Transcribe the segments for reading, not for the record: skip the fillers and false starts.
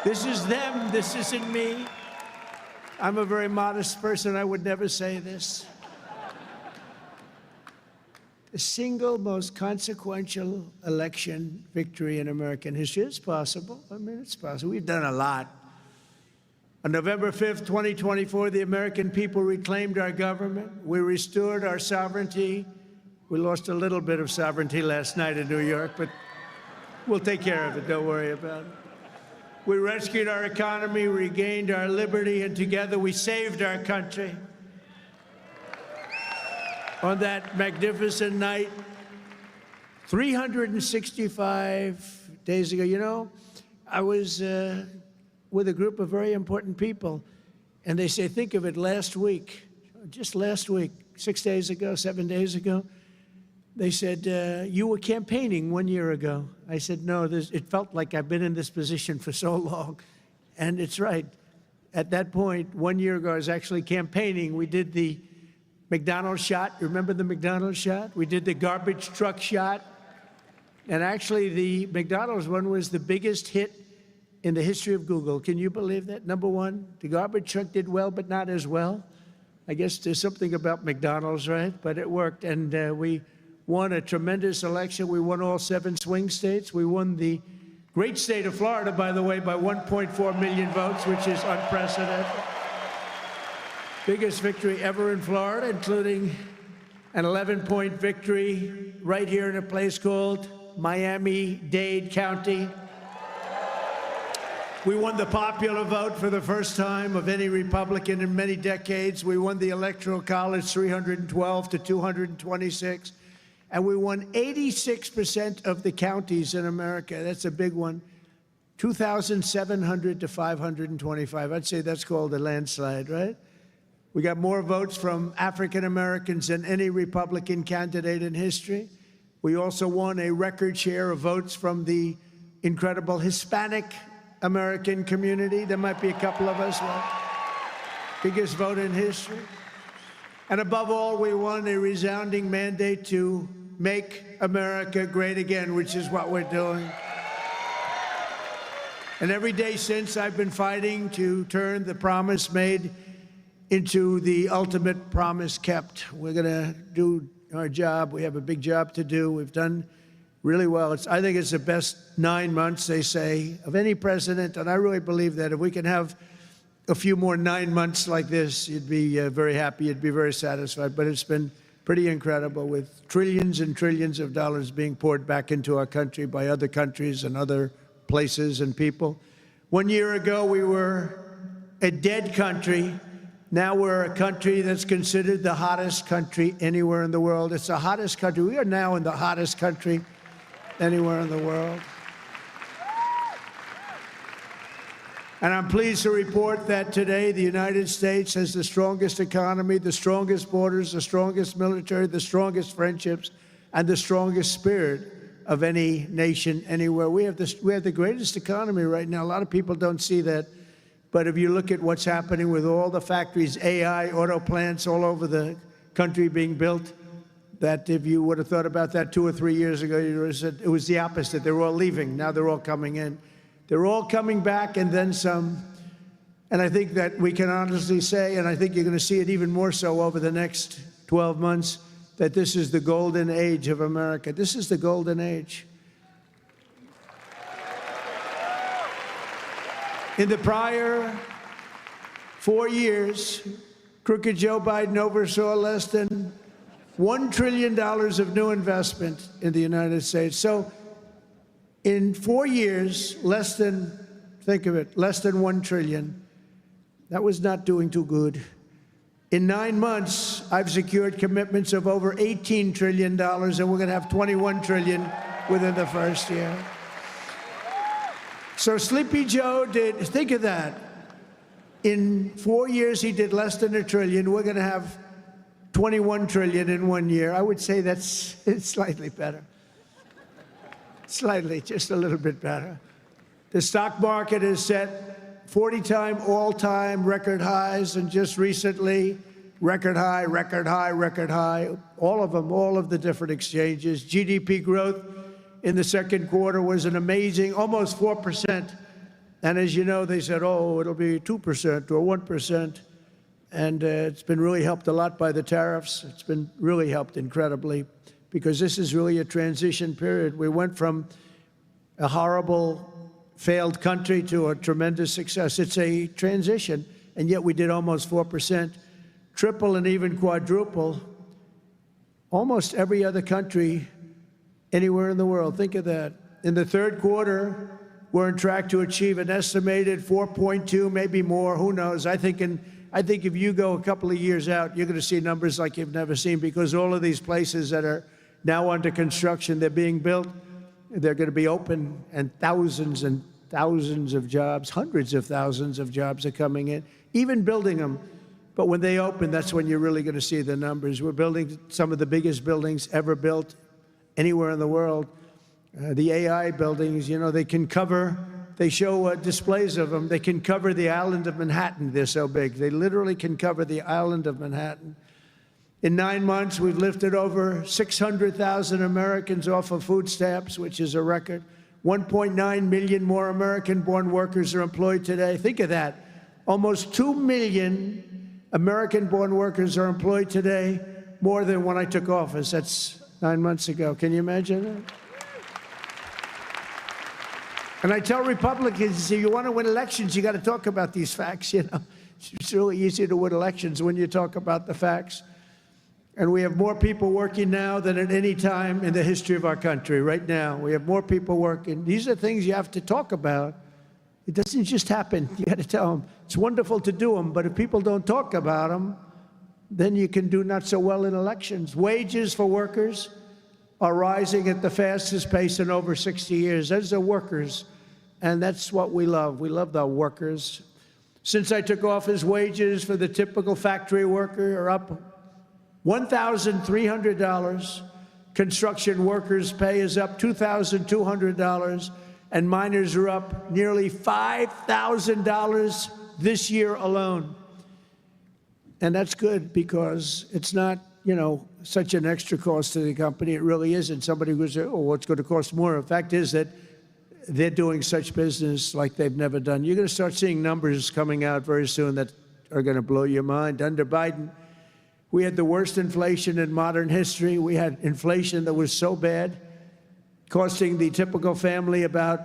This is them, this isn't me. I'm a very modest person, I would never say this. The single most consequential election victory in American history. It's possible. I mean, it's possible. We've done a lot. On November 5th, 2024, the American people reclaimed our government. We restored our sovereignty. We lost a little bit of sovereignty last night in New York, but we'll take care of it. Don't worry about it. We rescued our economy, regained our liberty, and together we saved our country. On that magnificent night, 365 days ago, you know, I was with a group of very important people, and they say, think of it, last week, just last week, 6 days ago, 7 days ago, they said, you were campaigning 1 year ago. I said, no, it felt like I've been in this position for so long. And it's right. At that point, 1 year ago, I was actually campaigning. We did the McDonald's shot. Remember the McDonald's shot? We did the garbage truck shot. And actually, the McDonald's one was the biggest hit in the history of Google. Can you believe that? Number one, the garbage truck did well, but not as well. I guess there's something about McDonald's, right? But it worked, and we won a tremendous election. We won all 7 swing states. We won the great state of Florida, by the way, by 1.4 million votes, which is unprecedented. Biggest victory ever in Florida, including an 11-point victory right here in a place called Miami-Dade County. We won the popular vote for the first time of any Republican in many decades. We won the Electoral College 312 to 226. And we won 86% of the counties in America. That's a big one. 2,700 to 525. I'd say that's called a landslide, right? We got more votes from African Americans than any Republican candidate in history. We also won a record share of votes from the incredible Hispanic American community. There might be a couple of us. Biggest vote in history. And above all, we won a resounding mandate to make America great again, which is what we're doing. And every day since, I've been fighting to turn the promise made into the ultimate promise kept. We're going to do our job. We have a big job to do. We've done really well. I think it's the best 9 months, they say, of any president. And I really believe that if we can have a few more 9 months like this, you'd be very happy. You'd be very satisfied. But it's been pretty incredible, with trillions and trillions of dollars being poured back into our country by other countries and other places and people. 1 year ago, we were a dead country. Now we're a country that's considered the hottest country anywhere in the world. It's the hottest country. We are now in the hottest country anywhere in the world. And I'm pleased to report that today the United States has the strongest economy, the strongest borders, the strongest military, the strongest friendships, and the strongest spirit of any nation anywhere. We have the greatest economy right now. A lot of people don't see that. But if you look at what's happening with all the factories, AI, auto plants all over the country being built, that if you would have thought about that 2 or 3 years ago, you would have said it was the opposite. They were all leaving. Now they're all coming in. They're all coming back and then some. And I think that we can honestly say, and I think you're going to see it even more so over the next 12 months, that this is the golden age of America. This is the golden age. In the prior 4 years, crooked Joe Biden oversaw less than $1 trillion of new investment in the United States. So in 4 years, less than, think of it, less than 1 trillion. That was not doing too good. In 9 months, I've secured commitments of over $18 trillion, and we're going to have 21 trillion within the first year. So Sleepy Joe did, think of that. In 4 years, he did less than $1 trillion. We're going to have 21 trillion in 1 year. I would say it's slightly better. Slightly, just a little bit better. The stock market has set 40-time all-time record highs, and just recently, record high, record high, record high. All of them, all of the different exchanges. GDP growth in the second quarter was an amazing almost 4%. And as you know, they said, oh, it'll be 2% or 1%. And it's been really helped a lot by the tariffs. It's been really helped incredibly, because this is really a transition period. We went from a horrible, failed country to a tremendous success. It's a transition, and yet we did almost 4%, triple and even quadruple almost every other country anywhere in the world. Think of that. In the third quarter, we're on track to achieve an estimated 4.2, maybe more, who knows. I think if you go a couple of years out, you're going to see numbers like you've never seen, because all of these places that are now under construction, they're being built, they're going to be open, and thousands of jobs, hundreds of thousands of jobs are coming in, even building them. But when they open, that's when you're really going to see the numbers. We're building some of the biggest buildings ever built anywhere in the world. The AI buildings, you know, they can cover, they show displays of them. They can cover the island of Manhattan. They're so big. They literally can cover the island of Manhattan. In 9 months, we've lifted over 600,000 Americans off of food stamps, which is a record. 1.9 million more American-born workers are employed today. Think of that. Almost 2 million American-born workers are employed today, more than when I took office. That's 9 months ago. Can you imagine that? And I tell Republicans, if you want to win elections, you got to talk about these facts, you know. It's really easy to win elections when you talk about the facts. And we have more people working now than at any time in the history of our country. Right now, we have more people working. These are things you have to talk about. It doesn't just happen. You got to tell them. It's wonderful to do them, but if people don't talk about them, then you can do not so well in elections. Wages for workers are rising at the fastest pace in over 60 years. Those are workers, and that's what we love. We love the workers. Since I took office, wages for the typical factory worker are up $1,300. Construction workers' pay is up $2,200, and miners are up nearly $5,000 this year alone. And that's good, because it's not, you know, such an extra cost to the company. It really isn't. Somebody would say, oh, what's going to cost more? The fact is that they're doing such business like they've never done. You're going to start seeing numbers coming out very soon that are going to blow your mind. Under Biden, we had the worst inflation in modern history. We had inflation that was so bad, costing the typical family about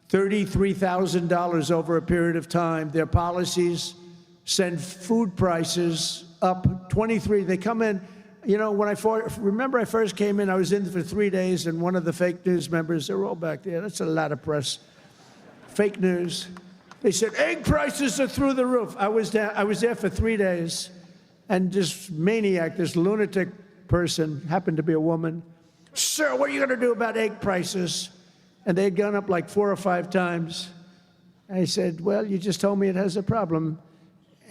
$33,000 over a period of time. Their policies send food prices up 23. They come in, you know, when I first came in, I was in for 3 days, and one of the fake news members, they're all back there. That's a lot of press. Fake news. They said, egg prices are through the roof. I was there for 3 days. And this maniac, this lunatic person, happened to be a woman. Sir, what are you going to do about egg prices? And they'd gone up like 4 or 5 times. I said, well, you just told me it has a problem.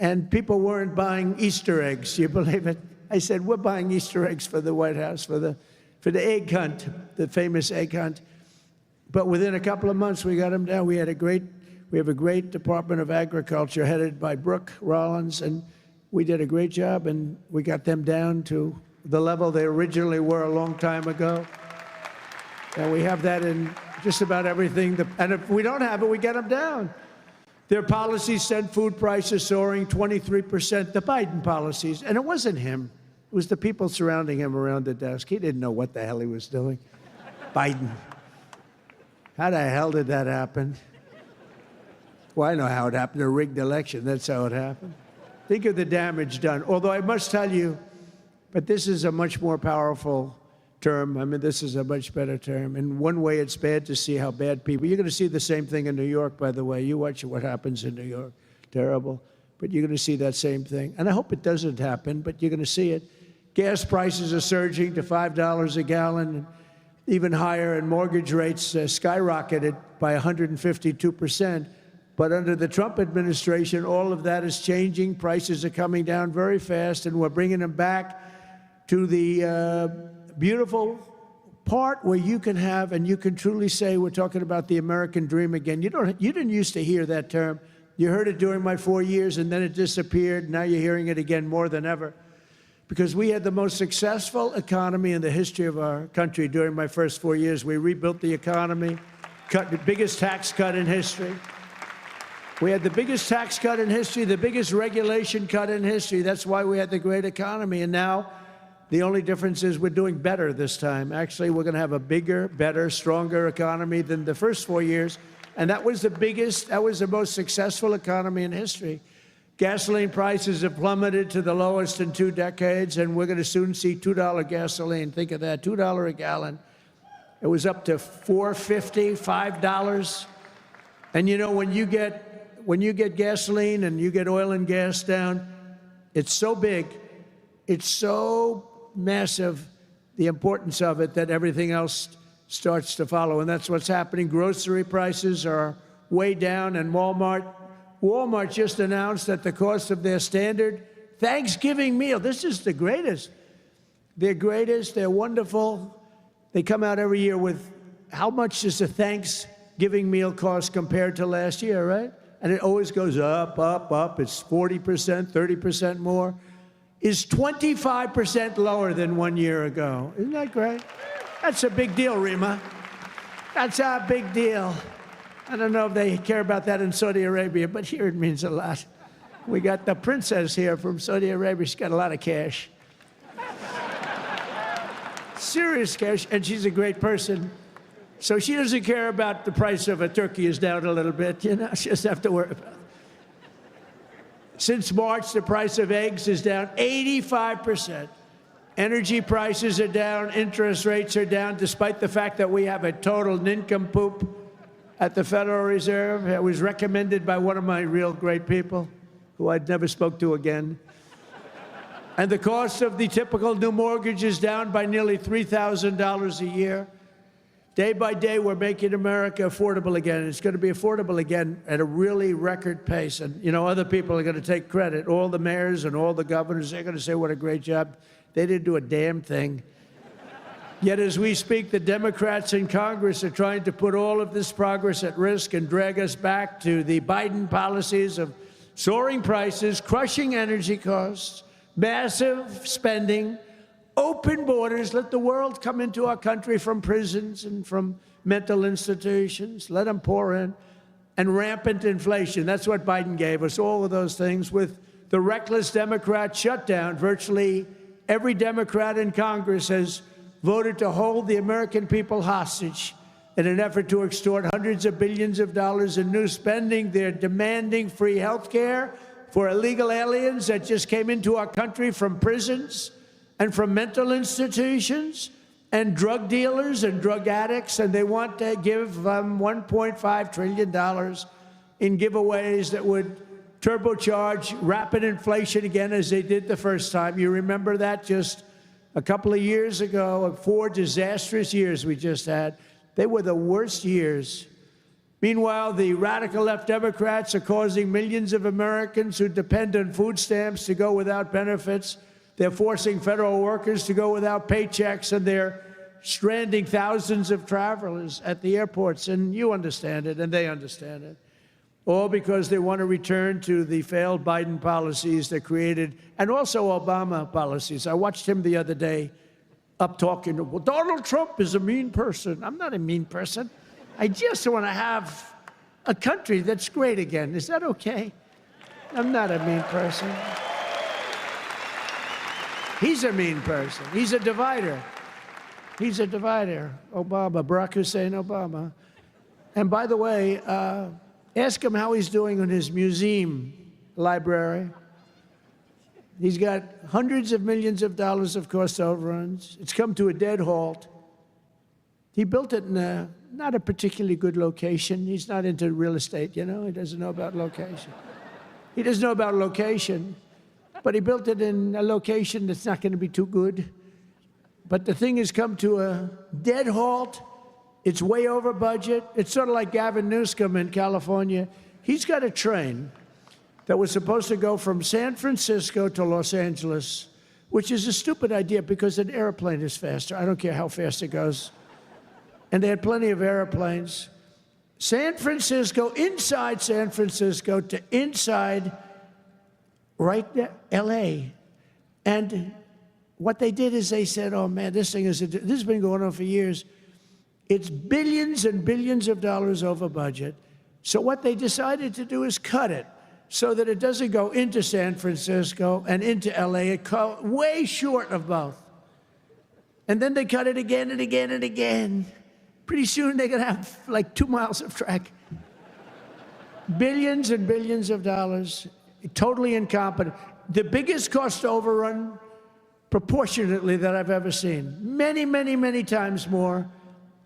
And people weren't buying Easter eggs. You believe it? I said, we're buying Easter eggs for the White House, for the egg hunt, the famous egg hunt. But within a couple of months, we got them down. We have a great Department of Agriculture headed by Brooke Rollins, and we did a great job, and we got them down to the level they originally were a long time ago. And we have that in just about everything. And if we don't have it, we get them down. Their policies sent food prices soaring 23%, the Biden policies. And it wasn't him. It was the people surrounding him around the desk. He didn't know what the hell he was doing. Biden. How the hell did that happen? Well, I know how it happened. A rigged election. That's how it happened. Think of the damage done. Although I must tell you, but this is a much more powerful term. I mean, this is a much better term. In one way, it's bad to see how bad people. You're going to see the same thing in New York, by the way. You watch what happens in New York. Terrible. But you're going to see that same thing. And I hope it doesn't happen, but you're going to see it. Gas prices are surging to $5 a gallon, even higher, and mortgage rates skyrocketed by 152%. But under the Trump administration, all of that is changing. Prices are coming down very fast, and we're bringing them back to the beautiful part where you can have, and you can truly say, we're talking about the American dream again. You didn't used to hear that term. You heard it during my 4 years, and then it disappeared. Now you're hearing it again more than ever. Because we had the most successful economy in the history of our country during my first 4 years. We rebuilt the economy, cut the biggest tax cut in history. We had the biggest tax cut in history, the biggest regulation cut in history. That's why we had the great economy. And now the only difference is we're doing better this time. Actually, we're going to have a bigger, better, stronger economy than the first 4 years. And that was the most successful economy in history. Gasoline prices have plummeted to the lowest in 2 decades, and we're going to soon see $2 gasoline. Think of that, $2 a gallon. It was up to $4.50, $5. And you know, when you get gasoline and you get oil and gas down, it's so big, it's so massive, the importance of it, that everything else starts to follow. And that's what's happening. Grocery prices are way down, and Walmart just announced that the cost of their standard Thanksgiving meal, this is the greatest. They're wonderful. They come out every year with how much does a Thanksgiving meal cost compared to last year, right? And it always goes up, up, up. It's 40%, 30% more. Is 25% lower than 1 year ago. Isn't that great? That's a big deal, Rima. That's a big deal. I don't know if they care about that in Saudi Arabia, but here it means a lot. We got the princess here from Saudi Arabia. She's got a lot of cash. Serious cash, and she's a great person. So she doesn't care about the price of a turkey is down a little bit, you know, she doesn't have to worry about it. Since March, the price of eggs is down 85%. Energy prices are down, interest rates are down, despite the fact that we have a total nincompoop at the Federal Reserve. It was recommended by one of my real great people, who I'd never spoke to again. And the cost of the typical new mortgage is down by nearly $3,000 a year. Day by day, we're making America affordable again. It's going to be affordable again at a really record pace. And, you know, other people are going to take credit. All the mayors and all the governors, they're going to say what a great job. They didn't do a damn thing. Yet as we speak, the Democrats in Congress are trying to put all of this progress at risk and drag us back to the Biden policies of soaring prices, crushing energy costs, massive spending, open borders, let the world come into our country from prisons and from mental institutions, let them pour in, and rampant inflation. That's what Biden gave us, all of those things. With the reckless Democrat shutdown, virtually every Democrat in Congress has voted to hold the American people hostage in an effort to extort hundreds of billions of dollars in new spending. They're demanding free health care for illegal aliens that just came into our country from prisons and from mental institutions, and drug dealers and drug addicts, and they want to give $1.5 trillion in giveaways that would turbocharge rapid inflation again, as they did the first time. You remember that just a couple of years ago, 4 disastrous years we just had. They were the worst years. Meanwhile, the radical left Democrats are causing millions of Americans who depend on food stamps to go without benefits. They're forcing federal workers to go without paychecks, and they're stranding thousands of travelers at the airports. And you understand it, and they understand it. All because they want to return to the failed Biden policies that created, and also Obama policies. I watched him the other day up talking, well, Donald Trump is a mean person. I'm not a mean person. I just want to have a country that's great again. Is that okay? I'm not a mean person. He's a mean person. He's a divider. He's a divider. Obama, Barack Hussein Obama. And by the way, ask him how he's doing on his museum library. He's got hundreds of millions of dollars of cost overruns. It's come to a dead halt. He built it in not a particularly good location. He's not into real estate, you know. He doesn't know about location. He doesn't know about location. But he built it in a location that's not going to be too good. But the thing has come to a dead halt. It's way over budget. It's sort of like Gavin Newsom in California. He's got a train that was supposed to go from San Francisco to Los Angeles, which is a stupid idea because an airplane is faster. I don't care how fast it goes. And they had plenty of airplanes. San Francisco, inside San Francisco to inside right there, L.A. And what they did is they said, oh, man, this has been going on for years. It's billions and billions of dollars over budget. So what they decided to do is cut it so that it doesn't go into San Francisco and into LA. It goes way short of both. And then they cut it again and again and again. Pretty soon they're going to have like 2 miles of track. Billions and billions of dollars, totally incompetent. The biggest cost overrun proportionately that I've ever seen. Many, many, many times more.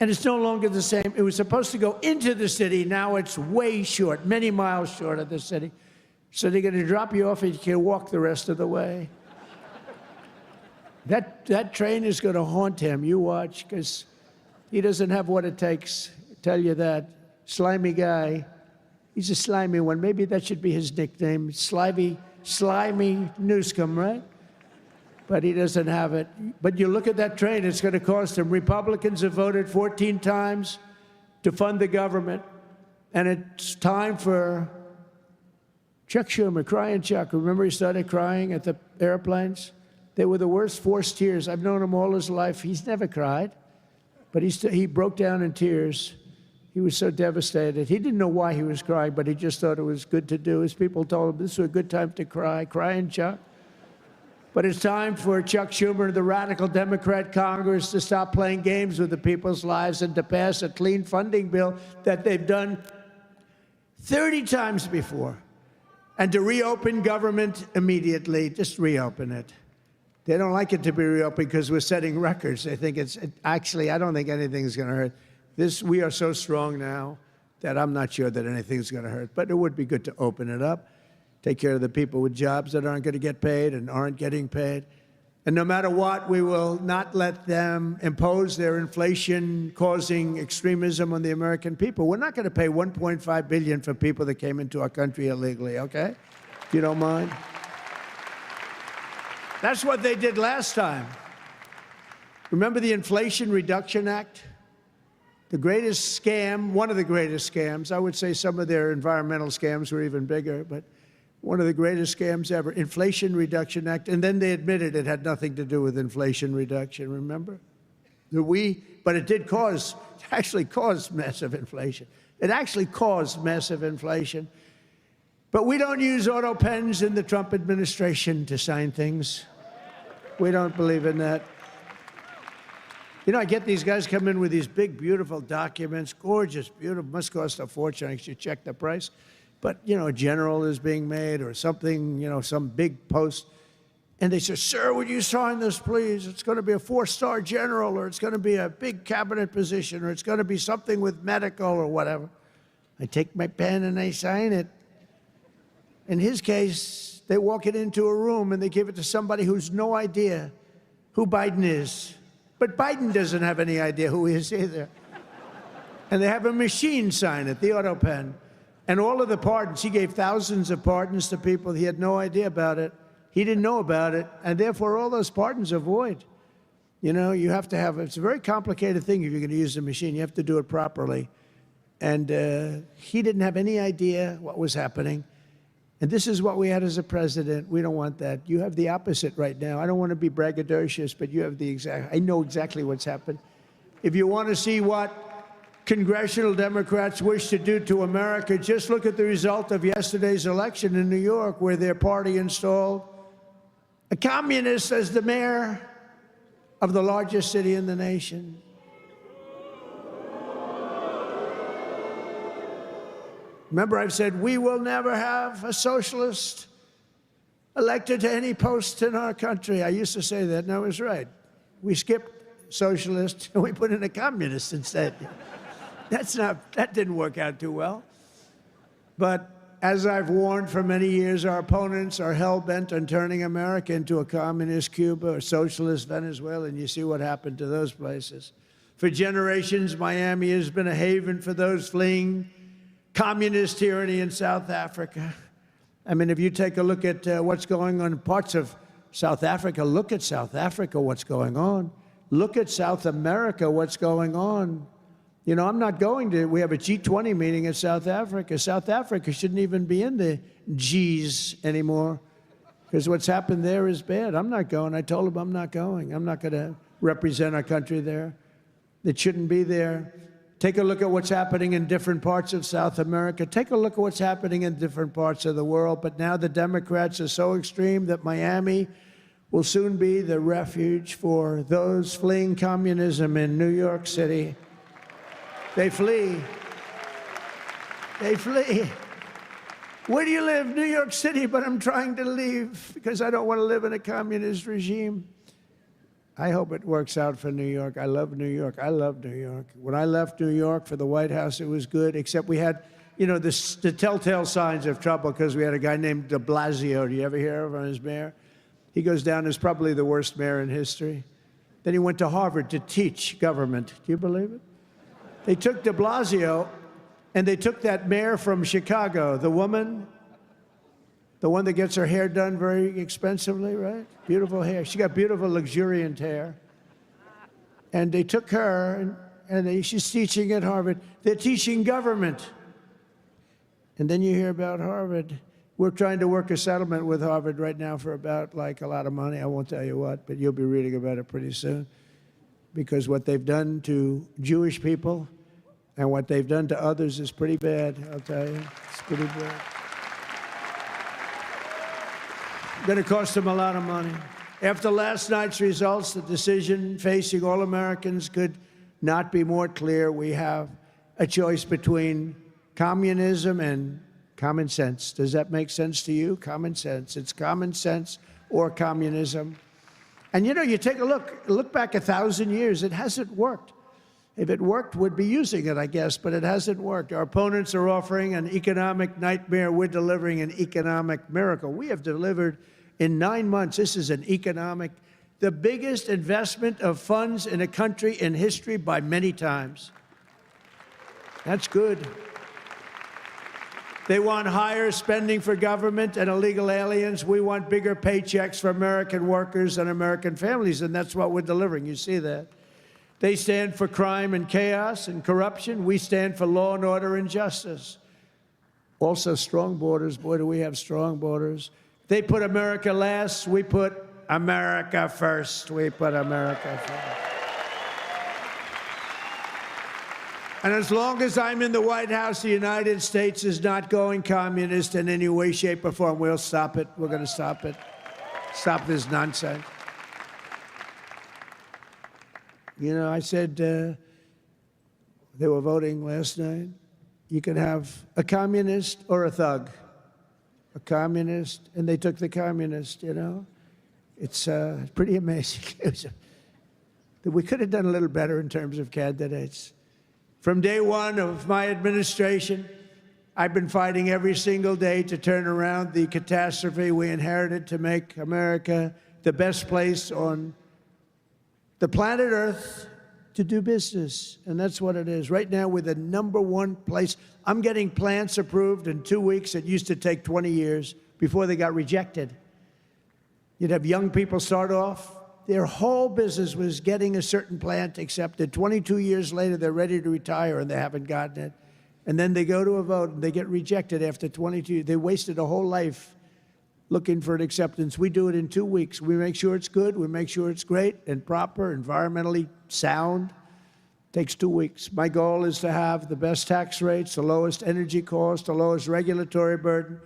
And it's no longer the same. It was supposed to go into the city. Now it's way short, many miles short of the city. So they're going to drop you off and you can walk the rest of the way. That train is going to haunt him. You watch, because he doesn't have what it takes. I tell you that. Slimy guy. He's a slimy one. Maybe that should be his nickname. Slimy Newscomb, right? But he doesn't have it. But you look at that train, it's going to cost him. Republicans have voted 14 times to fund the government. And it's time for Chuck Schumer, crying Chuck. Remember he started crying at the airplanes? They were the worst forced tears. I've known him all his life. He's never cried. But he broke down in tears. He was so devastated. He didn't know why he was crying, but he just thought it was good to do. His people told him this was a good time to cry. Crying Chuck. But it's time for Chuck Schumer and the radical Democrat Congress to stop playing games with the people's lives and to pass a clean funding bill that they've done 30 times before. And to reopen government immediately. Just reopen it. They don't like it to be reopened because we're setting records. They think actually, I don't think anything's going to hurt. We are so strong now that I'm not sure that anything's going to hurt. But it would be good to open it up. Take care of the people with jobs that aren't going to get paid and aren't getting paid. And no matter what, we will not let them impose their inflation-causing extremism on the American people. We're not going to pay $1.5 billion for people that came into our country illegally, okay? If you don't mind. That's what they did last time. Remember the Inflation Reduction Act? The greatest scam, one of the greatest scams. I would say some of their environmental scams were even bigger, but one of the greatest scams ever, Inflation Reduction Act. And then they admitted it had nothing to do with inflation reduction, remember? But it did actually cause massive inflation. It actually caused massive inflation. But we don't use auto pens in the Trump administration to sign things. We don't believe in that. You know, I get these guys come in with these big, beautiful documents, gorgeous, beautiful, must cost a fortune. I should check the price. But, you know, a general is being made or something, you know, some big post. And they say, sir, would you sign this, please? It's going to be a 4-star general, or it's going to be a big cabinet position, or it's going to be something with medical or whatever. I take my pen and I sign it. In his case, they walk it into a room and they give it to somebody who's no idea who Biden is. But Biden doesn't have any idea who he is either. And they have a machine sign it, the auto pen. And all of the pardons, he gave thousands of pardons to people. He had no idea about it. He didn't know about it. And therefore, all those pardons are void. You know, you have to have, it's a very complicated thing if you're going to use the machine. You have to do it properly. And he didn't have any idea what was happening. And this is what we had as a president. We don't want that. You have the opposite right now. I don't want to be braggadocious, but you have the exact, I know exactly what's happened. If you want to see what congressional Democrats wish to do to America, just look at the result of yesterday's election in New York, where their party installed a communist as the mayor of the largest city in the nation. Remember, I've said we will never have a socialist elected to any post in our country. I used to say that, and I was right. We skipped socialist and we put in a communist instead. That didn't work out too well. But as I've warned for many years, our opponents are hell-bent on turning America into a communist Cuba or socialist Venezuela, and you see what happened to those places. For generations, Miami has been a haven for those fleeing communist tyranny in South Africa. I mean, if you take a look at what's going on in parts of South Africa, look at South Africa, what's going on. Look at South America, what's going on. You know, I'm not going to, we have a G20 meeting in South Africa. South Africa shouldn't even be in the Gs anymore because what's happened there is bad. I'm not going. I told him I'm not going. I'm not going to represent our country there. It shouldn't be there. Take a look at what's happening in different parts of South America. Take a look at what's happening in different parts of the world. But now the Democrats are so extreme that Miami will soon be the refuge for those fleeing communism in New York City. They flee. They flee. Where do you live? New York City, but I'm trying to leave because I don't want to live in a communist regime. I hope it works out for New York. I love New York. I love New York. When I left New York for the White House, it was good, except we had, you know, the telltale signs of trouble because we had a guy named de Blasio. Do you ever hear of him as mayor? He goes down as probably the worst mayor in history. Then he went to Harvard to teach government. Do you believe it? They took de Blasio, and they took that mayor from Chicago, the woman, the one that gets her hair done very expensively, right? Beautiful hair. She got beautiful, luxuriant hair. And they took her, and she's teaching at Harvard. They're teaching government. And then you hear about Harvard. We're trying to work a settlement with Harvard right now for about, like, a lot of money. I won't tell you what, but you'll be reading about it pretty soon. Because what they've done to Jewish people and what they've done to others is pretty bad, I'll tell you. It's pretty bad. Going to cost them a lot of money. After last night's results, the decision facing all Americans could not be more clear. We have a choice between communism and common sense. Does that make sense to you? Common sense. It's common sense or communism. And you know, you take a look back 1,000 years, it hasn't worked. If it worked, we'd be using it, I guess, but it hasn't worked. Our opponents are offering an economic nightmare. We're delivering an economic miracle. We have delivered in 9 months, this is the biggest investment of funds in a country in history by many times. That's good. They want higher spending for government and illegal aliens. We want bigger paychecks for American workers and American families, and that's what we're delivering. You see that. They stand for crime and chaos and corruption. We stand for law and order and justice. Also, strong borders. Boy, do we have strong borders. They put America last. We put America first. We put America first. And as long as I'm in the White House, the United States is not going communist in any way, shape, or form. We'll stop it. We're going to stop it. Stop this nonsense. You know, I said they were voting last night. You could have a communist or a thug. A communist, and they took the communist, you know. It's pretty amazing. We could have done a little better in terms of candidates. From day one of my administration, I've been fighting every single day to turn around the catastrophe we inherited to make America the best place on the planet Earth to do business, and that's what it is. Right now, we're the #1 place. I'm getting plants approved in 2 weeks. It used to take 20 years before they got rejected. You'd have young people start off. Their whole business was getting a certain plant accepted. 22 years later, they're ready to retire, and they haven't gotten it. And then they go to a vote, and they get rejected after 22. They wasted a whole life looking for an acceptance. We do it in 2 weeks. We make sure it's good. We make sure it's great and proper, environmentally sound. Takes 2 weeks. My goal is to have the best tax rates, the lowest energy cost, the lowest regulatory burden,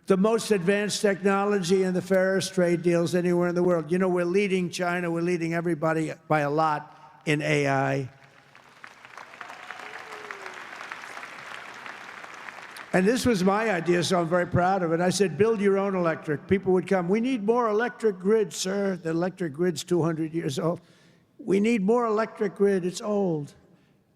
the most advanced technology, and the fairest trade deals anywhere in the world. You know, we're leading China. We're leading everybody by a lot in AI. And this was my idea, so I'm very proud of it. I said, build your own electric. People would come. We need more electric grid, sir. The electric grid's 200 years old. We need more electric grid. It's old.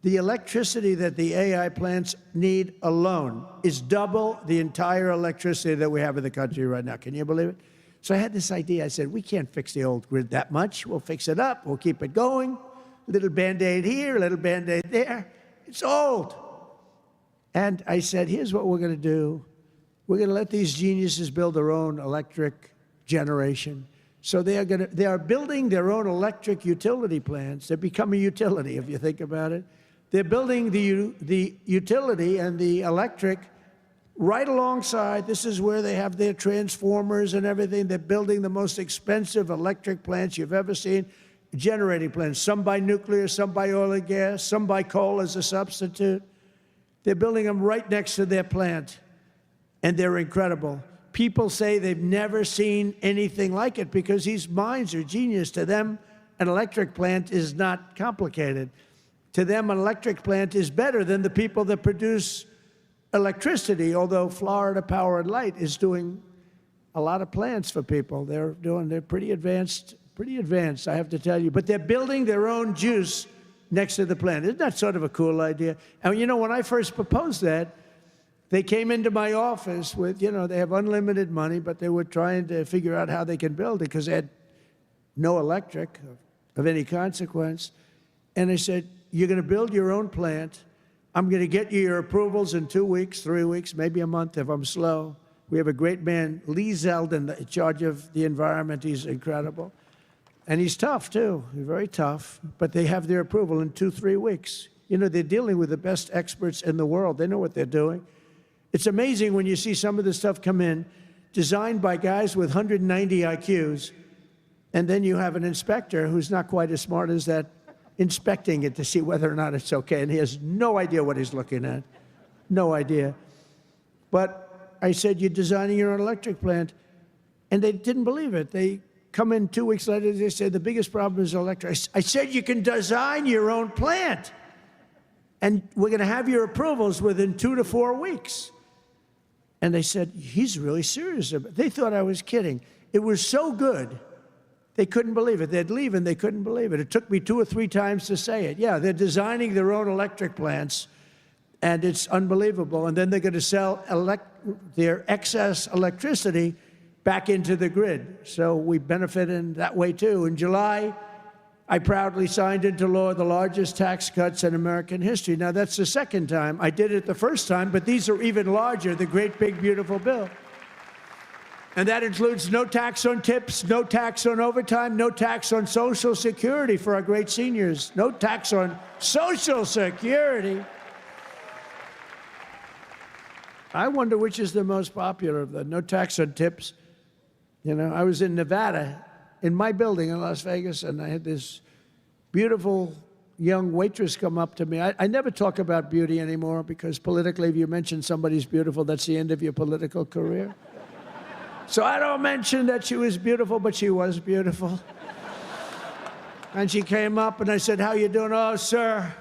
The electricity that the AI plants need alone is double the entire electricity that we have in the country right now. Can you believe it? So I had this idea. I said, we can't fix the old grid that much. We'll fix it up. We'll keep it going. A little Band-Aid here, a little Band-Aid there. It's old. And I said, here's what we're going to do. We're going to let these geniuses build their own electric generation. So they are building their own electric utility plants. They become a utility, if you think about it. They're building the utility and the electric right alongside. This is where they have their transformers and everything. They're building the most expensive electric plants you've ever seen. generating plants, some by nuclear, some by oil and gas, some by coal as a substitute. They're building them right next to their plant, and they're incredible. People say they've never seen anything like it because these minds are genius. To them, an electric plant is not complicated. To them, an electric plant is better than the people that produce electricity, although Florida Power and Light is doing a lot of plants for people. They're pretty advanced, I have to tell you. But they're building their own juice next to the plant. Isn't that sort of a cool idea? And you know, when I first proposed that, they came into my office with, you know, they have unlimited money, but they were trying to figure out how they can build it because they had no electric of any consequence. And I said, you're going to build your own plant. I'm going to get you your approvals in 2 weeks, 3 weeks, maybe a month if I'm slow. We have a great man, Lee Zeldin, in charge of the environment. He's incredible. And he's tough, too. He's very tough. But they have their approval in 2-3 weeks. You know, they're dealing with the best experts in the world. They know what they're doing. It's amazing when you see some of the stuff come in, designed by guys with 190 IQs, and then you have an inspector who's not quite as smart as that, inspecting it to see whether or not it's okay, and he has no idea what he's looking at. No idea. But I said, you're designing your own electric plant, and they didn't believe it. They come in 2 weeks later, they say, the biggest problem is electric. I said, you can design your own plant, and we're going to have your approvals within 2 to 4 weeks. And they said, he's really serious about it. They thought I was kidding. It was so good, they couldn't believe it. They'd leave and they couldn't believe it. It took me 2 or 3 times to say it. Yeah, they're designing their own electric plants, and it's unbelievable. And then they're going to sell their excess electricity back into the grid. So we benefit in that way, too. In July, I proudly signed into law the largest tax cuts in American history. Now, that's the second time. I did it the first time, but these are even larger, the great, big, beautiful bill. And that includes no tax on tips, no tax on overtime, no tax on Social Security for our great seniors, no tax on Social Security. I wonder which is the most popular of the no tax on tips. You know, I was in Nevada, in my building in Las Vegas, and I had this beautiful young waitress come up to me. I never talk about beauty anymore because politically, if you mention somebody's beautiful, that's the end of your political career. So I don't mention that she was beautiful, but she was beautiful. And she came up and I said, how you doing? Oh, sir,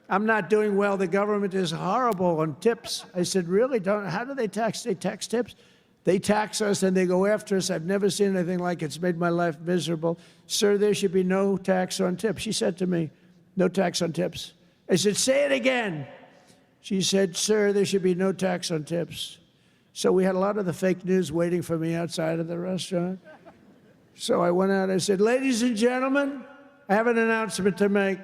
I'm not doing well. The government is horrible on tips. I said, really? How do they tax? They tax tips? They tax us and they go after us. I've never seen anything like it. It's made my life miserable. Sir, there should be no tax on tips. She said to me, no tax on tips. I said, say it again. She said, sir, there should be no tax on tips. So we had a lot of the fake news waiting for me outside of the restaurant. So I went out, I said, ladies and gentlemen, I have an announcement to make.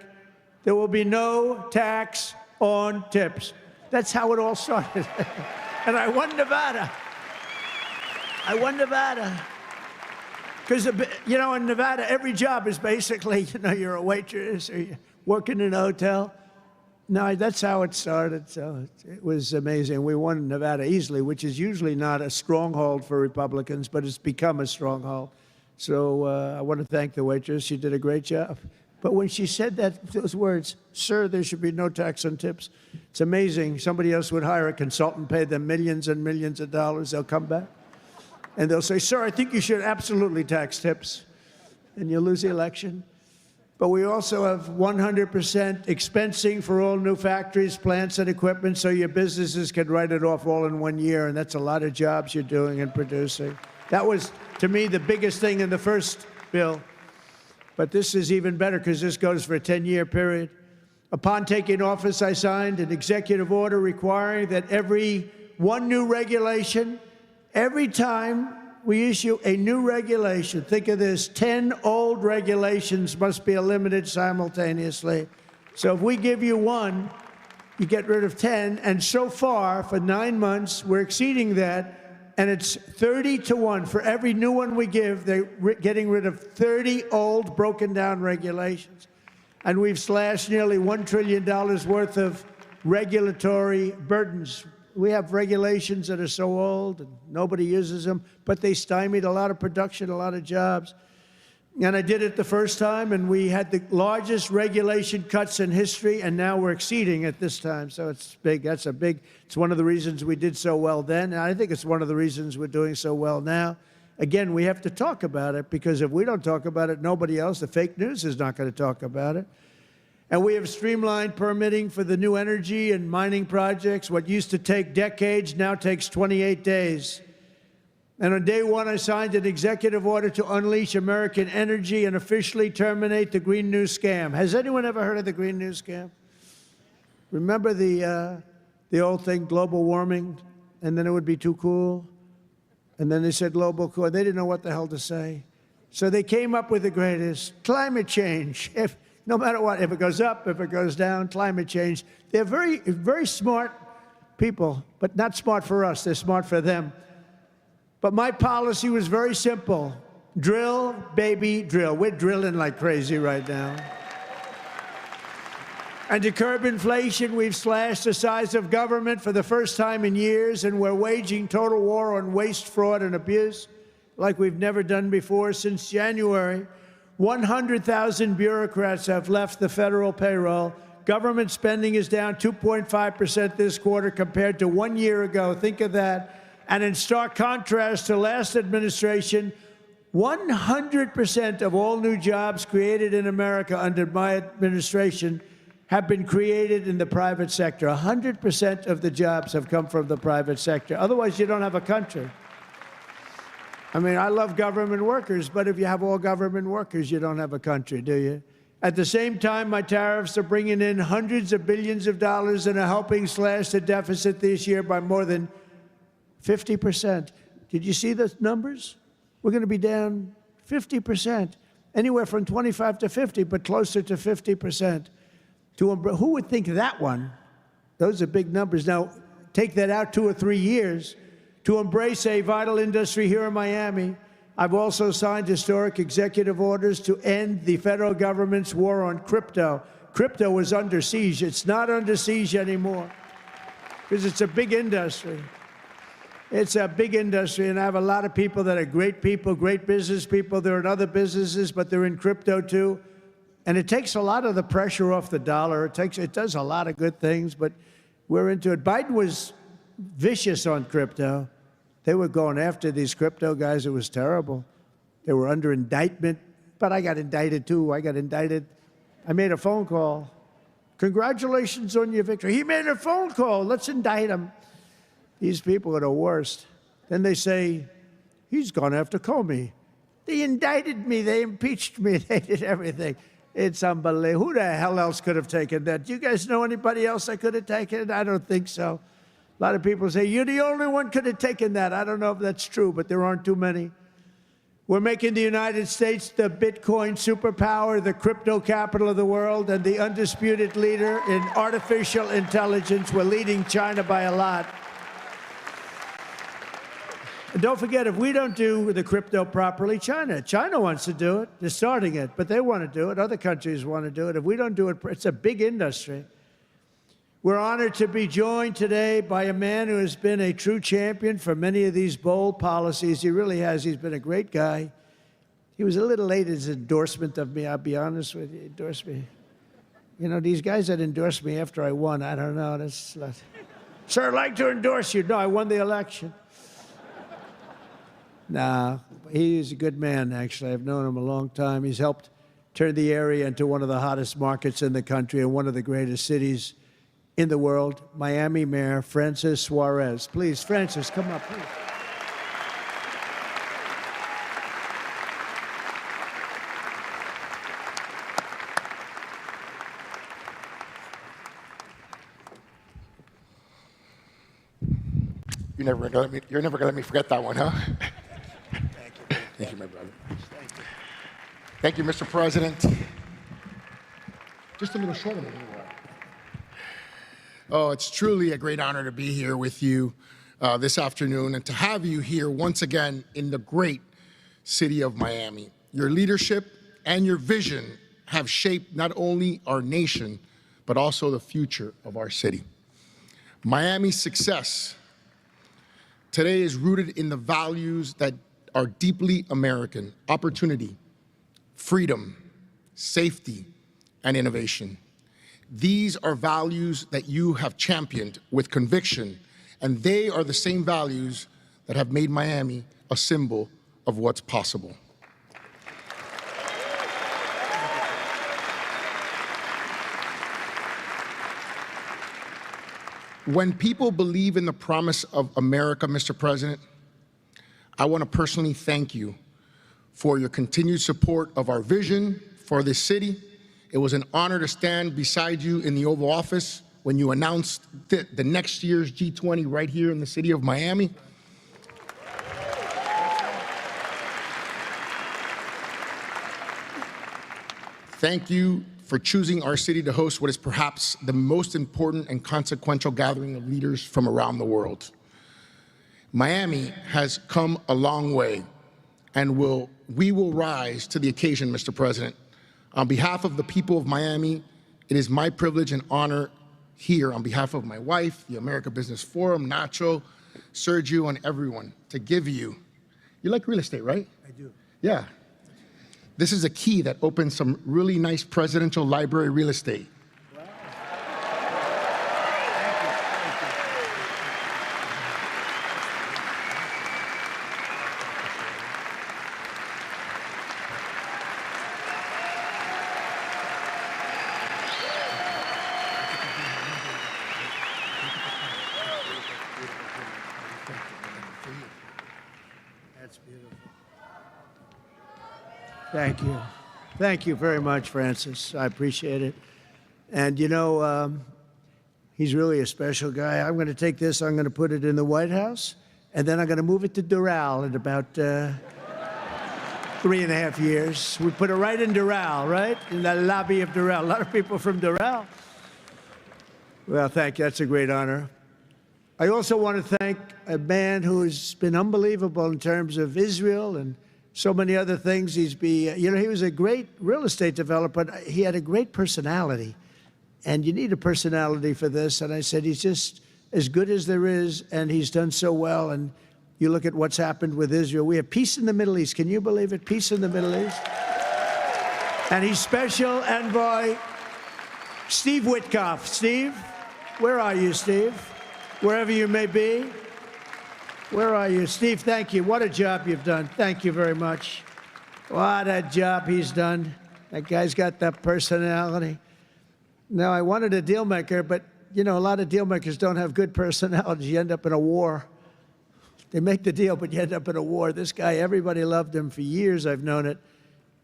There will be no tax on tips. That's how it all started. And I won Nevada. I won Nevada. Because, you know, in Nevada, every job is basically, you know, you're a waitress or you're working in a hotel. No, that's how it started. So it was amazing. We won Nevada easily, which is usually not a stronghold for Republicans, but it's become a stronghold. So I want to thank the waitress. She did a great job. But when she said those words, sir, there should be no tax on tips, it's amazing. Somebody else would hire a consultant, pay them millions and millions of dollars. They'll come back. And they'll say, sir, I think you should absolutely tax tips. And you'll lose the election. But we also have 100% expensing for all new factories, plants, and equipment so your businesses can write it off all in 1 year. And that's a lot of jobs you're doing and producing. That was, to me, the biggest thing in the first bill. But this is even better because this goes for a 10-year period. Upon taking office, I signed an executive order requiring that every new regulation, every time we issue a new regulation, think of this, 10 old regulations must be eliminated simultaneously. So if we give you one, you get rid of 10. And so far, for 9 months, we're exceeding that. And it's 30 to 1. For every new one we give, they're getting rid of 30 old, broken down regulations. And we've slashed nearly $1 trillion worth of regulatory burdens. We have regulations that are so old and nobody uses them, but they stymied a lot of production, a lot of jobs. And I did it the first time, and we had the largest regulation cuts in history, and now we're exceeding it this time. So it's big. It's one of the reasons we did so well then, and I think it's one of the reasons we're doing so well now. Again, we have to talk about it, because if we don't talk about it, nobody else, the fake news, is not going to talk about it. And we have streamlined permitting for the new energy and mining projects. What used to take decades now takes 28 days. And on day one, I signed an executive order to unleash American energy and officially terminate the Green New Scam. Has anyone ever heard of the Green New Scam? Remember the old thing, global warming, and then it would be too cool? And then they said global cool. They didn't know what the hell to say. So they came up with the greatest, climate change. No matter what, if it goes up, if it goes down, climate change. They're very, very smart people, but not smart for us. They're smart for them. But my policy was very simple. Drill, baby, drill. We're drilling like crazy right now. And to curb inflation, we've slashed the size of government for the first time in years, and we're waging total war on waste, fraud, and abuse like we've never done before. Since January, 100,000 bureaucrats have left the federal payroll. Government spending is down 2.5% this quarter compared to 1 year ago. Think of that. And in stark contrast to last administration, 100% of all new jobs created in America under my administration have been created in the private sector. 100% of the jobs have come from the private sector. Otherwise, you don't have a country. I mean, I love government workers, but if you have all government workers, you don't have a country, do you? At the same time, my tariffs are bringing in hundreds of billions of dollars and are helping slash the deficit this year by more than 50%. Did you see the numbers? We're going to be down 50%, anywhere from 25 to 50, but closer to 50%. Who would think that one? Those are big numbers. Now, take that out 2 or 3 years. To embrace a vital industry here in Miami, I've also signed historic executive orders to end the federal government's war on crypto. Crypto was under siege. It's not under siege anymore because it's a big industry. It's a big industry, and I have a lot of people that are great people, great business people. They're in other businesses, but they're in crypto too. And it takes a lot of the pressure off the dollar. It does a lot of good things, but we're into it. Biden was vicious on crypto. They were going after these crypto guys. It was terrible. They were under indictment, but I got indicted too. I made a phone call. Congratulations on your victory. He made a phone call. Let's indict him. These people are the worst. Then they say, he's gone after Comey. They indicted me. They impeached me. They did everything. It's unbelievable. Who the hell else could have taken that? Do you guys know anybody else that could have taken it? I don't think so. A lot of people say, you're the only one could have taken that. I don't know if that's true, but there aren't too many. We're making the United States the Bitcoin superpower, the crypto capital of the world, and the undisputed leader in artificial intelligence. We're leading China by a lot. And don't forget, if we don't do the crypto properly, China wants to do it. They're starting it, but they want to do it. Other countries want to do it. If we don't do it, it's a big industry. We're honored to be joined today by a man who has been a true champion for many of these bold policies. He really has. He's been a great guy. He was a little late in his endorsement of me, I'll be honest with you. He endorsed me. You know, these guys that endorsed me after I won, I don't know. Sir, I'd like to endorse you. No, I won the election. Nah, he's a good man, actually. I've known him a long time. He's helped turn the area into one of the hottest markets in the country and one of the greatest cities in the world. Miami Mayor Francis Suarez. Please, Francis, come up, please. You're never gonna let me forget that one, huh? Thank you, my brother. Thank you. Thank you, Mr. President. Just a little shorter than you were. Oh, it's truly a great honor to be here with you this afternoon and to have you here once again in the great city of Miami. Your leadership and your vision have shaped not only our nation, but also the future of our city. Miami's success today is rooted in the values that are deeply American: opportunity, freedom, safety, and innovation. These are values that you have championed with conviction, and they are the same values that have made Miami a symbol of what's possible. When people believe in the promise of America, Mr. President, I want to personally thank you for your continued support of our vision for this city. It was an honor to stand beside you in the Oval Office when you announced the next year's G20 right here in the city of Miami. Thank you for choosing our city to host what is perhaps the most important and consequential gathering of leaders from around the world. Miami has come a long way, and we will rise to the occasion, Mr. President. On behalf of the people of Miami, it is my privilege and honor here, on behalf of my wife, the America Business Forum, Nacho, Sergio, and everyone, to give you like real estate, right? I do. Yeah. This is a key that opens some really nice presidential library real estate. Wow. That's beautiful. Thank you. Thank you very much, Francis. I appreciate it. And you know, he's really a special guy. I'm going to take this, I'm going to put it in the White House, and then I'm going to move it to Doral in about 3.5 years. We put it right in Doral, right? In the lobby of Doral. A lot of people from Doral. Well, thank you. That's a great honor. I also want to thank a man who's been unbelievable in terms of Israel and so many other things. He was a great real estate developer, but he had a great personality. And you need a personality for this. And I said, he's just as good as there is, and he's done so well. And you look at what's happened with Israel. We have peace in the Middle East. Can you believe it? Peace in the Middle East. And he's special envoy Steve Witkoff. Steve, where are you, Steve? Wherever you may be. Where are you? Steve, thank you. What a job you've done. Thank you very much. What a job he's done. That guy's got that personality. Now, I wanted a deal maker, but, you know, a lot of deal makers don't have good personalities. You end up in a war. They make the deal, but you end up in a war. This guy, everybody loved him for years. I've known it.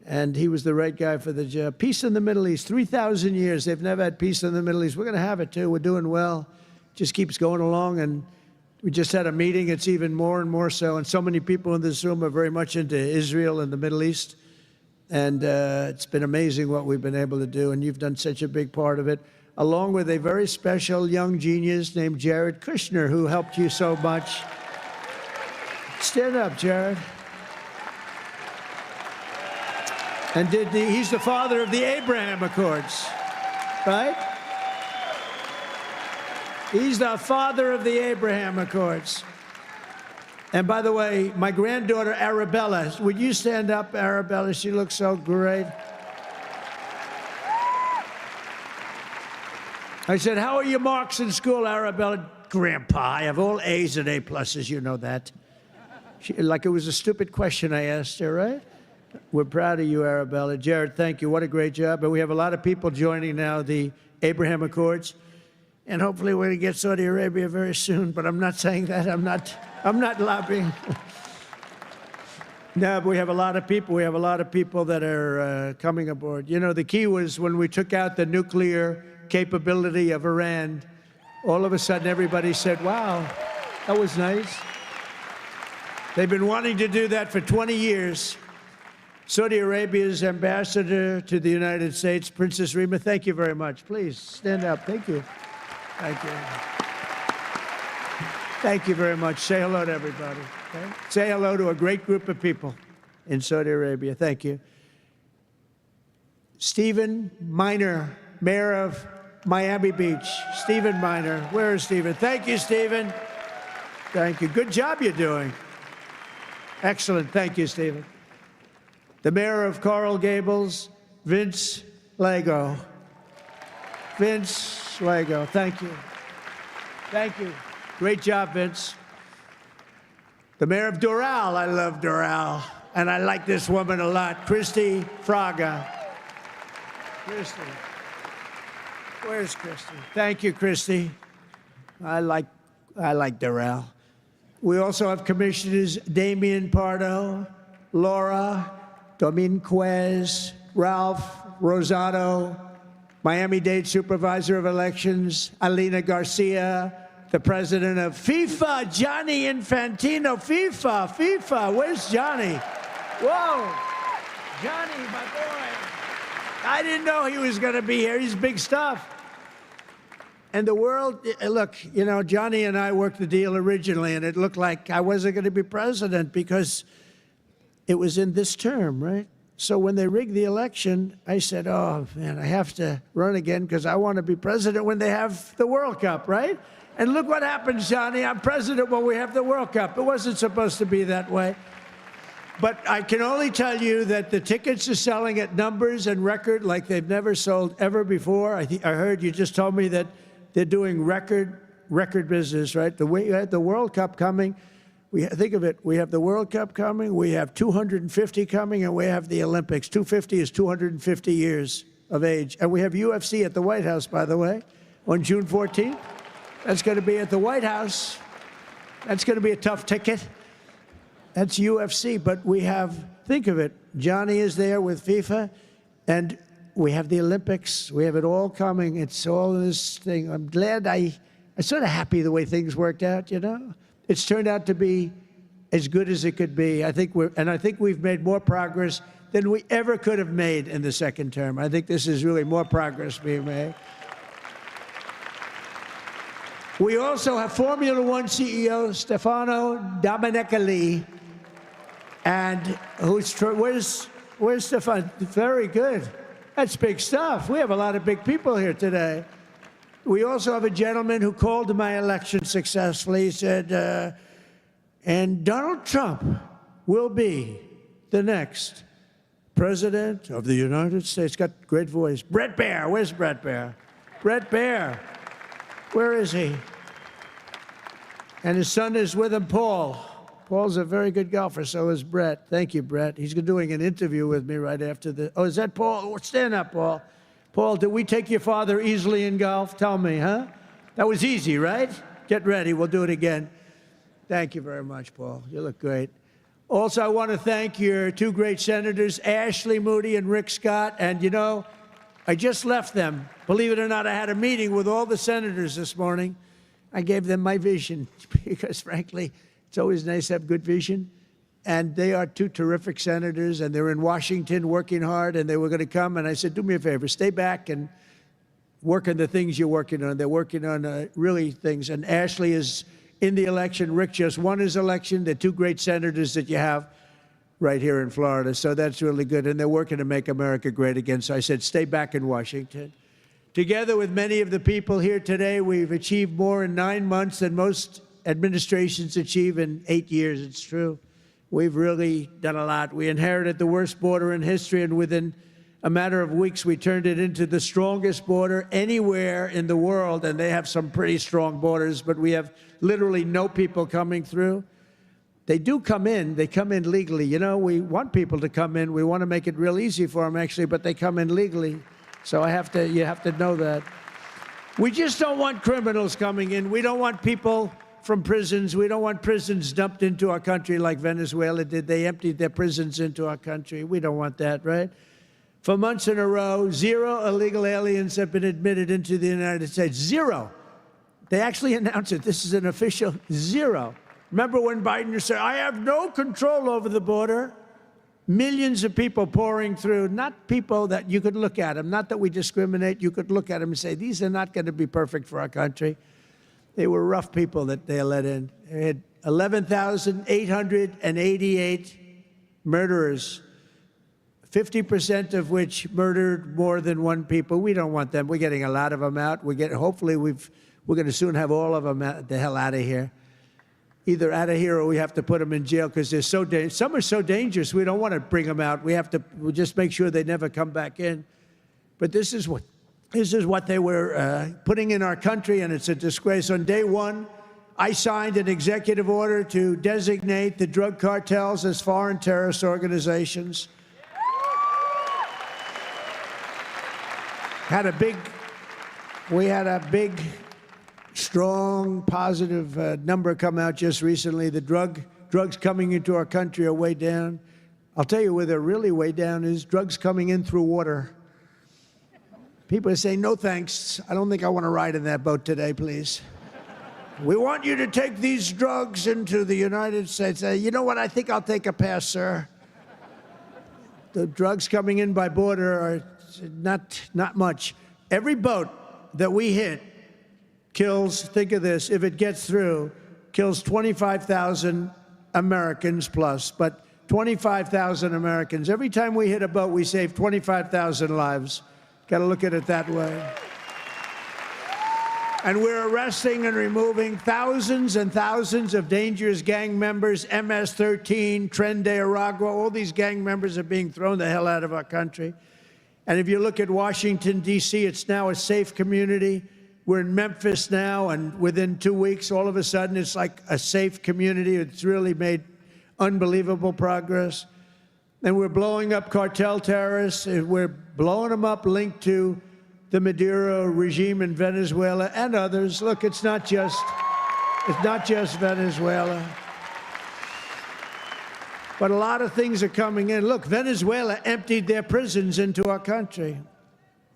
And he was the right guy for the job. Peace in the Middle East. 3,000 years. They've never had peace in the Middle East. We're going to have it, too. We're doing well. Just keeps going along. And we just had a meeting. It's even more and more so. And so many people in this room are very much into Israel and the Middle East. And it's been amazing what we've been able to do. And you've done such a big part of it, along with a very special young genius named Jared Kushner, who helped you so much. Stand up, Jared. And he's the father of the Abraham Accords, right? He's the father of the Abraham Accords. And by the way, my granddaughter, Arabella, would you stand up, Arabella? She looks so great. I said, how are your marks in school, Arabella? Grandpa, I have all A's and A+, you know that. Like it was a stupid question I asked her, right? We're proud of you, Arabella. Jared, thank you. What a great job. But we have a lot of people joining now the Abraham Accords. And hopefully we're going to get Saudi Arabia very soon. But I'm not saying that. I'm not lobbying. No, but we have a lot of people. We have a lot of people that are coming aboard. You know, the key was when we took out the nuclear capability of Iran, all of a sudden everybody said, wow, that was nice. They've been wanting to do that for 20 years. Saudi Arabia's ambassador to the United States, Princess Rima, thank you very much. Please stand up. Thank you. Thank you. Thank you very much. Say hello to everybody. Okay? Say hello to a great group of people in Saudi Arabia. Thank you. Stephen Miner, Mayor of Miami Beach. Stephen Miner. Where is Stephen? Thank you, Stephen. Thank you. Good job you're doing. Excellent. Thank you, Stephen. The mayor of Coral Gables, Vince Lego. Vince Lego, thank you. Thank you. Great job, Vince. The mayor of Doral, I love Doral, and I like this woman a lot, Christy Fraga. Christy. Where's Christy? Thank you, Christy. I like Doral. We also have commissioners Damian Pardo, Laura Dominguez, Ralph Rosado, Miami-Dade Supervisor of Elections, Alina Garcia, the president of FIFA, Gianni Infantino. FIFA, where's Johnny? Whoa, Johnny, my boy. I didn't know he was going to be here. He's big stuff. And the world, look, you know, Johnny and I worked the deal originally, and it looked like I wasn't going to be president because it was in this term, right? So when they rigged the election, I said, oh, man, I have to run again because I want to be president when they have the World Cup, right? And look what happens, Johnny. I'm president when we have the World Cup. It wasn't supposed to be that way. But I can only tell you that the tickets are selling at numbers and record like they've never sold ever before. I heard you just told me that they're doing record business, right? The way you had the World Cup coming, think of it, we have the World Cup coming, we have 250 coming, and we have the Olympics. 250 is 250 years of age. And we have UFC at the White House, by the way, on June 14th. That's going to be at the White House. That's going to be a tough ticket. That's UFC, but we have, think of it, Johnny is there with FIFA, and we have the Olympics. We have it all coming. It's all this thing. I'm glad I'm sort of happy the way things worked out, you know? It's turned out to be as good as it could be. I think we've made more progress than we ever could have made in the second term. I think this is really more progress being made. We also have Formula One CEO Stefano Domenicali, and where's Stefano? Very good. That's big stuff. We have a lot of big people here today. We also have a gentleman who called my election successfully. He said, and Donald Trump will be the next president of the United States. Got a great voice. Brett Baer. Where's Brett Baer? Brett Baer. Where is he? And his son is with him, Paul. Paul's a very good golfer, so is Brett. Thank you, Brett. He's doing an interview with me right after the... Oh, is that Paul? Stand up, Paul. Paul, did we take your father easily in golf? Tell me, huh? That was easy, right? Get ready. We'll do it again. Thank you very much, Paul. You look great. Also, I want to thank your two great senators, Ashley Moody and Rick Scott. And, you know, I just left them. Believe it or not, I had a meeting with all the senators this morning. I gave them my vision because, frankly, it's always nice to have good vision. And they are two terrific senators, and they're in Washington working hard, and they were going to come. And I said, do me a favor, stay back and work on the things you're working on. They're working on really things. And Ashley is in the election. Rick just won his election. They're two great senators that you have right here in Florida. So that's really good. And they're working to make America great again. So I said, stay back in Washington. Together with many of the people here today, we've achieved more in 9 months than most administrations achieve in 8 years. It's true. We've really done a lot. We inherited the worst border in history, and within a matter of weeks, we turned it into the strongest border anywhere in the world, and they have some pretty strong borders, but we have literally no people coming through. They do come in. They come in legally. You know, we want people to come in. We want to make it real easy for them, actually, but they come in legally. So you have to know that. We just don't want criminals coming in. We don't want people from prisons. We don't want prisons dumped into our country like Venezuela did. They emptied their prisons into our country. We don't want that, right? For months in a row, 0 illegal aliens have been admitted into the United States. 0. They actually announced it. This is an official 0. Remember when Biden said, I have no control over the border? Millions of people pouring through, not people that you could look at them, not that we discriminate. You could look at them and say, these are not going to be perfect for our country. They were rough people that they let in. They had 11,888 murderers, 50% of which murdered more than one people. We don't want them. We're getting a lot of them out. Hopefully we're going to soon have all of them the hell out of here. either out of here or we have to put them in jail because they're so dangerous. Some are so dangerous we don't want to bring them out. We'll just make sure they never come back in. But this is what they were putting in our country, and it's a disgrace. On day one, I signed an executive order to designate the drug cartels as foreign terrorist organizations. We had a big, strong, positive number come out just recently. The drugs coming into our country are way down. I'll tell you where they're really way down is drugs coming in through water. People are saying, no thanks. I don't think I want to ride in that boat today, please. We want you to take these drugs into the United States. You know what? I think I'll take a pass, sir. The drugs coming in by border are not much. Every boat that we hit kills, think of this, if it gets through, kills 25,000 Americans plus, but 25,000 Americans. Every time we hit a boat, we save 25,000 lives. Got to look at it that way. And we're arresting and removing thousands and thousands of dangerous gang members, MS-13, Tren de Aragua, all these gang members are being thrown the hell out of our country. And if you look at Washington, D.C., it's now a safe community. We're in Memphis now, and within 2 weeks, all of a sudden, it's like a safe community. It's really made unbelievable progress. And we're blowing up cartel terrorists. We're blowing them up linked to the Maduro regime in Venezuela and others. Look, it's not just Venezuela. But a lot of things are coming in. Look, Venezuela emptied their prisons into our country.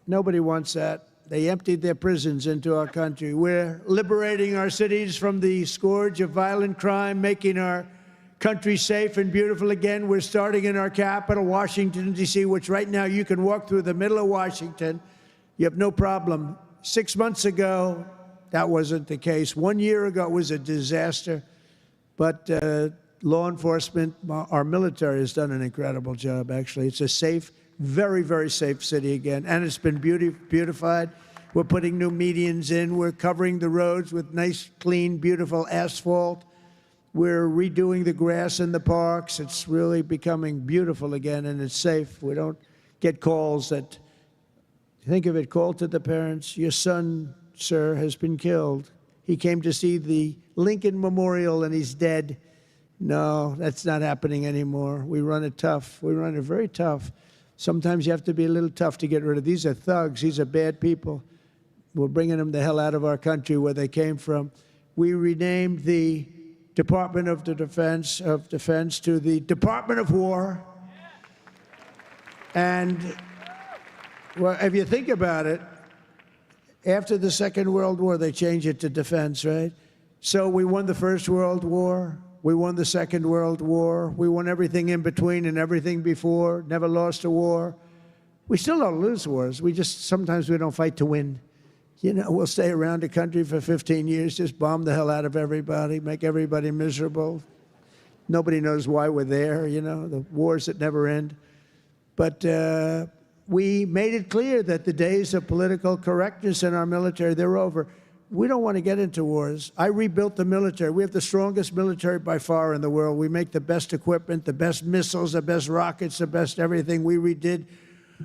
Nobody wants that. They emptied their prisons into our country. We're liberating our cities from the scourge of violent crime, making our country safe and beautiful again. We're starting in our capital, Washington, D.C., which right now you can walk through the middle of Washington. You have no problem. 6 months ago, that wasn't the case. 1 year ago, it was a disaster. But law enforcement, our military has done an incredible job, actually. It's a safe, very, very safe city again. And it's been beautified. We're putting new medians in. We're covering the roads with nice, clean, beautiful asphalt. We're redoing the grass in the parks. It's really becoming beautiful again, and it's safe. We don't get calls that, think of it, call to the parents, your son, sir, has been killed. He came to see the Lincoln Memorial, and he's dead. No, that's not happening anymore. We run it tough. We run it very tough. Sometimes you have to be a little tough to get rid of. These are thugs. These are bad people. We're bringing them the hell out of our country where they came from. We renamed the Department of Defense to the Department of War. And well, if you think about it, after the Second World War, they changed it to defense, right? So we won the First World War. We won the Second World War. We won everything in between and everything before, never lost a war. We still don't lose wars. Sometimes we don't fight to win. You know, we'll stay around the country for 15 years, just bomb the hell out of everybody, make everybody miserable. Nobody knows why we're there, you know, the wars that never end. But we made it clear that the days of political correctness in our military, they're over. We don't want to get into wars. I rebuilt the military. We have the strongest military by far in the world. We make the best equipment, the best missiles, the best rockets, the best everything. We redid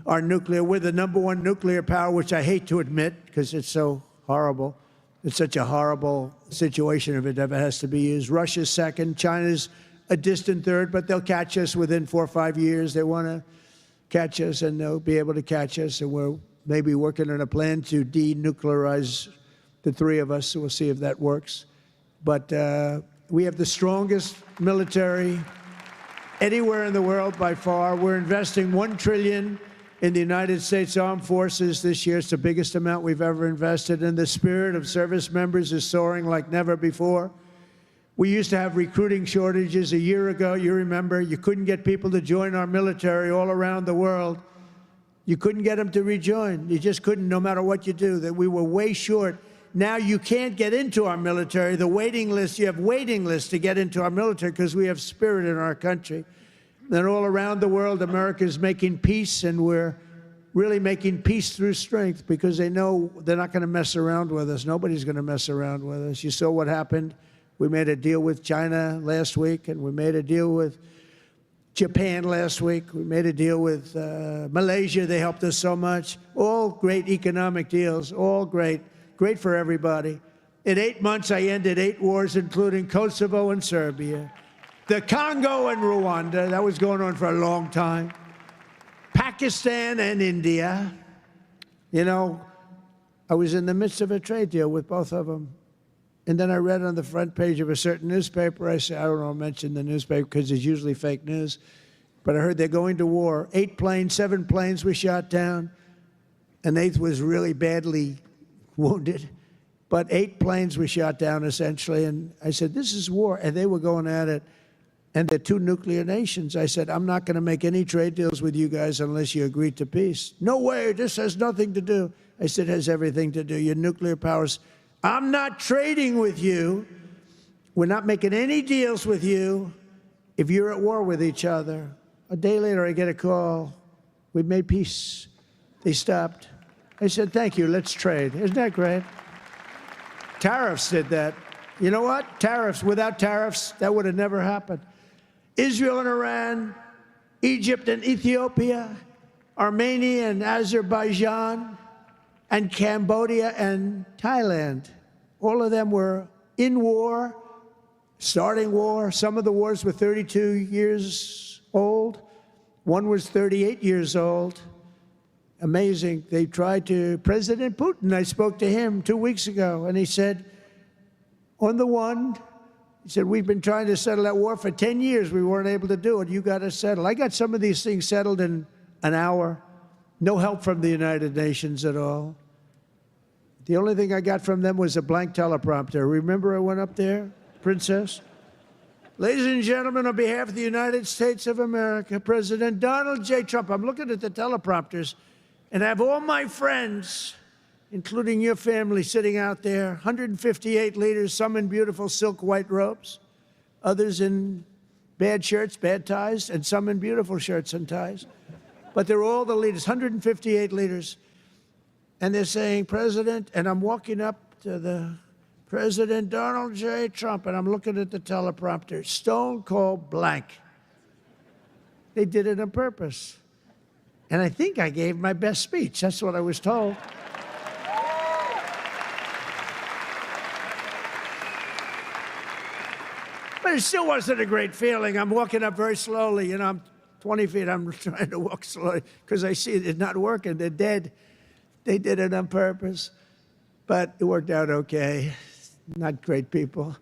our nuclear. We're the #1 nuclear power, which I hate to admit because it's so horrible. It's such a horrible situation if it ever has to be used. Russia's second. China's a distant third, but they'll catch us within 4 or 5 years. They want to catch us, and they'll be able to catch us. And we're maybe working on a plan to denuclearize the three of us, so we'll see if that works. But we have the strongest military anywhere in the world by far. We're investing $1 trillion in the United States Armed Forces this year. It's the biggest amount we've ever invested, and the spirit of service members is soaring like never before. We used to have recruiting shortages a year ago. You remember, you couldn't get people to join our military all around the world. You couldn't get them to rejoin. You just couldn't, no matter what you do. That we were way short. Now you can't get into our military. The waiting list, you have waiting lists to get into our military because we have spirit in our country. And all around the world, America is making peace, and we're really making peace through strength because they know they're not going to mess around with us. Nobody's going to mess around with us. You saw what happened We made a deal with China last week, and we made a deal with Japan last week. We made a deal with Malaysia. They helped us so much. All great economic deals, all great for everybody. In 8 months, I ended 8 wars, including Kosovo and Serbia, the Congo and Rwanda. That was going on for a long time. Pakistan and India. You know, I was in the midst of a trade deal with both of them. And then I read on the front page of a certain newspaper, I said, I don't want to mention the newspaper because it's usually fake news, but I heard they're going to war. 8 planes, 7 planes were shot down. An 8th was really badly wounded. But 8 planes were shot down, essentially. And I said, this is war. And they were going at it. And they're 2 nuclear nations. I said, I'm not going to make any trade deals with you guys unless you agree to peace. No way, this has nothing to do. I said, it has everything to do. Your nuclear powers. I'm not trading with you. We're not making any deals with you if you're at war with each other. A day later, I get a call. We made peace. They stopped. I said, thank you, let's trade. Isn't that great? Tariffs did that. You know what? Tariffs. Without tariffs, that would have never happened. Israel and Iran, Egypt and Ethiopia, Armenia and Azerbaijan, and Cambodia and Thailand. All of them were in war, starting war. Some of the wars were 32 years old. One was 38 years old. Amazing. They tried to, President Putin, I spoke to him 2 weeks ago, and he said, on the one, he said, we've been trying to settle that war for 10 years. We weren't able to do it. You got to settle. I got some of these things settled in an hour. No help from the United Nations at all. The only thing I got from them was a blank teleprompter. Remember I went up there, Princess? Ladies and gentlemen, on behalf of the United States of America, President Donald J. Trump, I'm looking at the teleprompters, and I have all my friends, including your family, sitting out there, 158 leaders, some in beautiful silk white robes, others in bad shirts, bad ties, and some in beautiful shirts and ties. But they're all the leaders, 158 leaders. And they're saying, President, and I'm walking up to the President Donald J. Trump, and I'm looking at the teleprompter, stone cold blank. They did it on purpose. And I think I gave my best speech. That's what I was told. But it still wasn't a great feeling. I'm walking up very slowly. You know, I'm 20 feet. I'm trying to walk slowly because I see it's not working. They're dead. They did it on purpose. But it worked out okay. Not great people.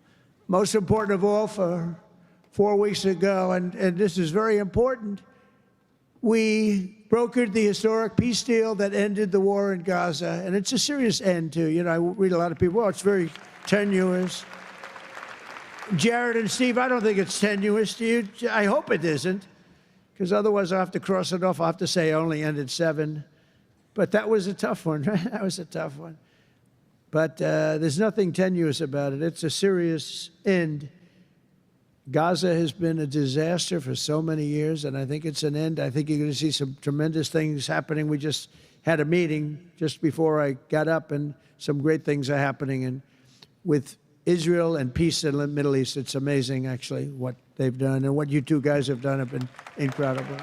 Most important of all, for 4 weeks ago, and this is very important, we brokered the historic peace deal that ended the war in Gaza. And it's a serious end, too. You know, I read a lot of people, oh, it's very tenuous. Jared and Steve, I don't think it's tenuous to you. I hope it isn't, because otherwise I'll have to cross it off. I'll have to say I only ended 7. But that was a tough one, right? That was a tough one. But there's nothing tenuous about it. It's a serious end. Gaza has been a disaster for so many years, and I think it's an end. I think you're going to see some tremendous things happening. We just had a meeting just before I got up, and some great things are happening. And with Israel and peace in the Middle East, it's amazing, actually, what they've done. And what you two guys have done have been incredible.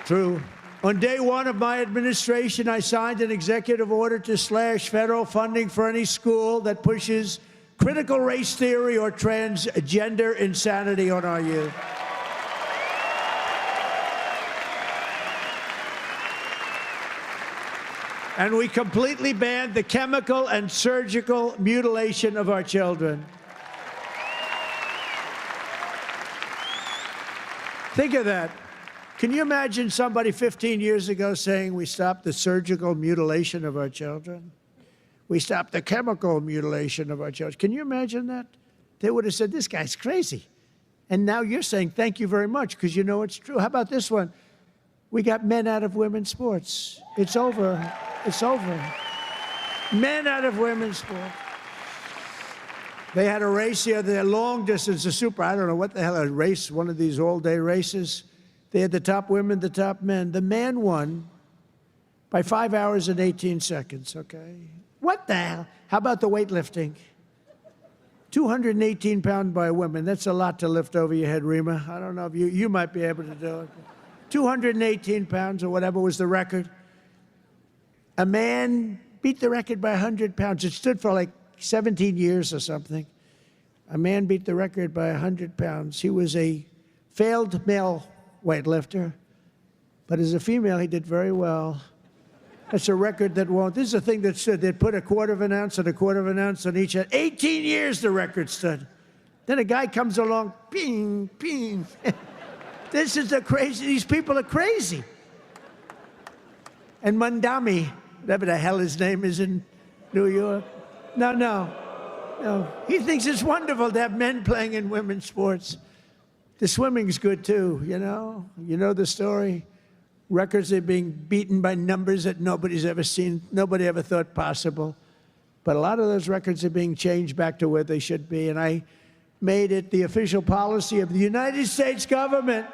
True. On day 1 of my administration, I signed an executive order to slash federal funding for any school that pushes critical race theory or transgender insanity on our youth. And we completely banned the chemical and surgical mutilation of our children. Think of that. Can you imagine somebody 15 years ago saying we stopped the surgical mutilation of our children? We stopped the chemical mutilation of our children. Can you imagine that? They would have said, this guy's crazy. And now you're saying, thank you very much, because you know it's true. How about this one? We got men out of women's sports. It's over. It's over. Men out of women's sports. They had a race the other day, long distance, a super, I don't know what the hell, a race, one of these all-day races. They had the top women, the top men. The man won by 5 hours and 18 seconds, okay? What the hell? How about the weightlifting? 218 pounds by women. That's a lot to lift over your head, Rima. I don't know if you might be able to do it. 218 pounds or whatever was the record. A man beat the record by 100 pounds. It stood for like 17 years or something. A man beat the record by 100 pounds. He was a failed male weightlifter, but as a female, he did very well. That's a record that won't. This is a thing that stood. They'd put a quarter of an ounce and a quarter of an ounce on each end. 18 years the record stood. Then a guy comes along, ping, ping. This is a crazy, these people are crazy. And Mandami, whatever the hell his name is in New York. No. He thinks it's wonderful to have men playing in women's sports. The swimming's good too, you know? You know the story? Records are being beaten by numbers that nobody's ever seen, nobody ever thought possible. But a lot of those records are being changed back to where they should be. And I made it the official policy of the United States government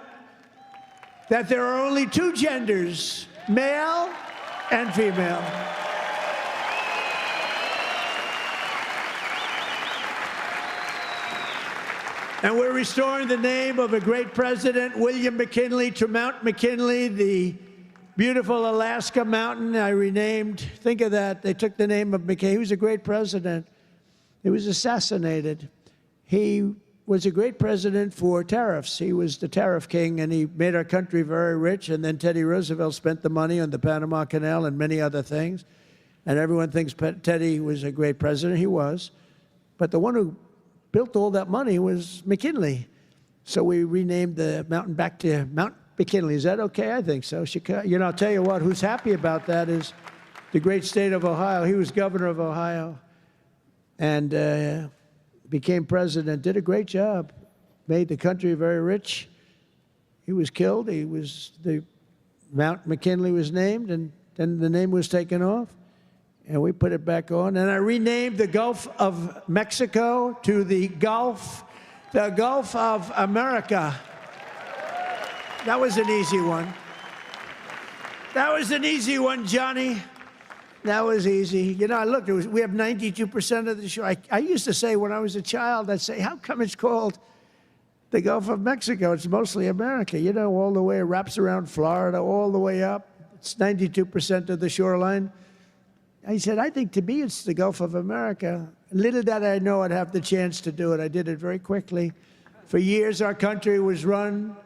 that there are only two genders, male and female. And we're restoring the name of a great president, William McKinley, to Mount McKinley, the beautiful Alaska mountain I renamed. Think of that. They took the name of McKinley. He was a great president. He was assassinated. He was a great president for tariffs. He was the tariff king, and he made our country very rich. And then Teddy Roosevelt spent the money on the Panama Canal and many other things. And everyone thinks Teddy was a great president. He was. But the one who built all that money was McKinley. So we renamed the mountain back to Mount McKinley. Is that okay? I think so. You know, I'll tell you what, who's happy about that is the great state of Ohio. He was governor of Ohio and became president, did a great job, made the country very rich. He was killed. Mount McKinley was named, and then the name was taken off. And we put it back on. And I renamed the Gulf of Mexico to the Gulf of America. That was an easy one. That was an easy one, Johnny. That was easy. You know, look, we have 92% of the shore. I used to say when I was a child, I'd say, how come it's called the Gulf of Mexico? It's mostly America. You know, all the way, it wraps around Florida, all the way up. It's 92% of the shoreline. I said, I think to me it's the Gulf of America. Little did I know I'd have the chance to do it. I did it very quickly. For years, our country was run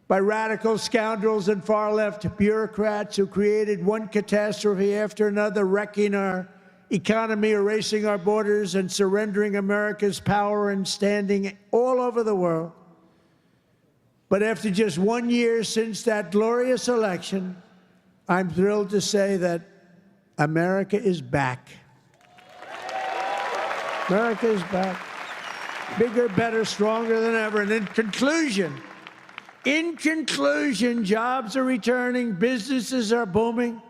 by radical scoundrels and far-left bureaucrats who created one catastrophe after another, wrecking our economy, erasing our borders, and surrendering America's power and standing all over the world. But after just 1 year since that glorious election, I'm thrilled to say that America is back. America is back. Bigger, better, stronger than ever. And in conclusion, jobs are returning, businesses are booming,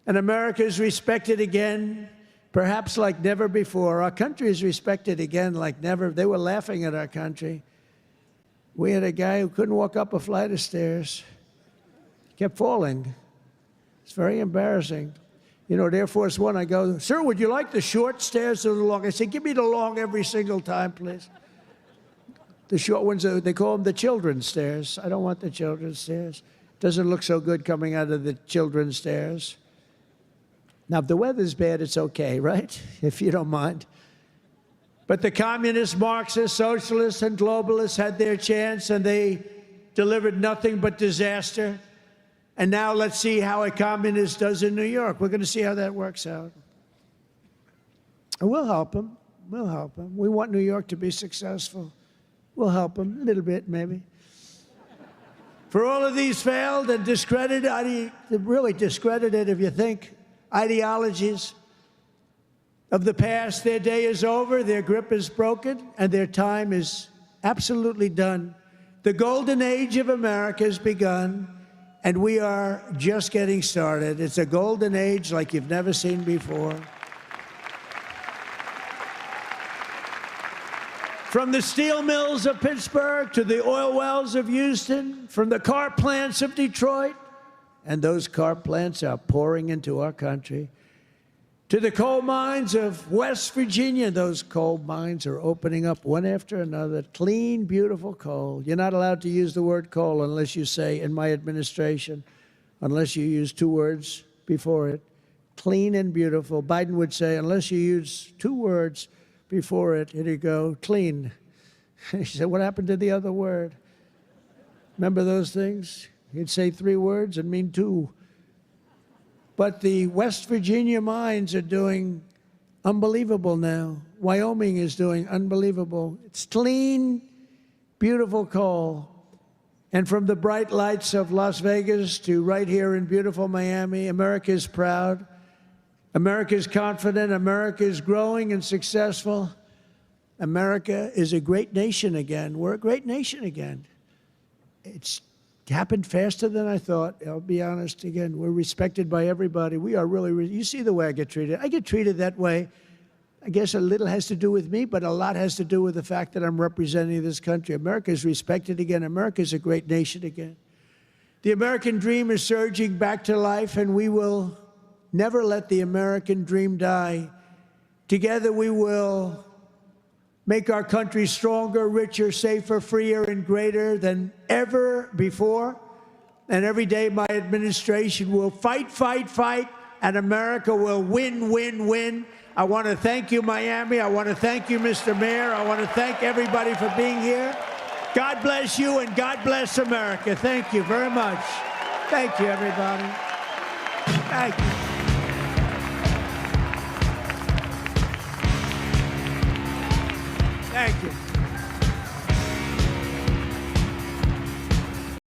and America is respected again, perhaps like never before. Our country is respected again like never. They were laughing at our country. We had a guy who couldn't walk up a flight of stairs. Kept falling. It's very embarrassing. You know, at Air Force One, I go, sir, would you like the short stairs or the long? I say, give me the long every single time, please. The short ones, they call them the children's stairs. I don't want the children's stairs. Doesn't look so good coming out of the children's stairs. Now, if the weather's bad, it's okay, right? If you don't mind. But the communists, Marxists, socialists, and globalists had their chance, and they delivered nothing but disaster. And now let's see how a communist does in New York. We're going to see how that works out. And we'll help them. We'll help them. We want New York to be successful. We'll help them a little bit, maybe. For all of these failed and discredited, really discredited, if you think, ideologies of the past, their day is over, their grip is broken, and their time is absolutely done. The golden age of America has begun. And we are just getting started. It's a golden age like you've never seen before. From the steel mills of Pittsburgh to the oil wells of Houston, from the car plants of Detroit, and those car plants are pouring into our country. To the coal mines of West Virginia, those coal mines are opening up one after another. Clean, beautiful coal. You're not allowed to use the word coal unless you say, in my administration, unless you use 2 words before it. Clean and beautiful. Biden would say, unless you use 2 words before it, here you go, clean. He said, what happened to the other word? Remember those things? He'd say 3 words and mean 2. But the West Virginia mines are doing unbelievable now. Wyoming is doing unbelievable. It's clean, beautiful coal. And from the bright lights of Las Vegas to right here in beautiful Miami, America is proud. America is confident. America is growing and successful. America is a great nation again. We're a great nation again. It's happened faster than I thought. I'll be honest. Again, we're respected by everybody. We are really, you see the way I get treated. I get treated that way. I guess a little has to do with me, but a lot has to do with the fact that I'm representing this country. America is respected again. America is a great nation again. The American dream is surging back to life, and we will never let the American dream die. Together we will make our country stronger, richer, safer, freer, and greater than ever before. And every day my administration will fight, fight, fight, and America will win, win, win. I want to thank you, Miami. I want to thank you, Mr. Mayor. I want to thank everybody for being here. God bless you, and God bless America. Thank you very much. Thank you, everybody. Thank you.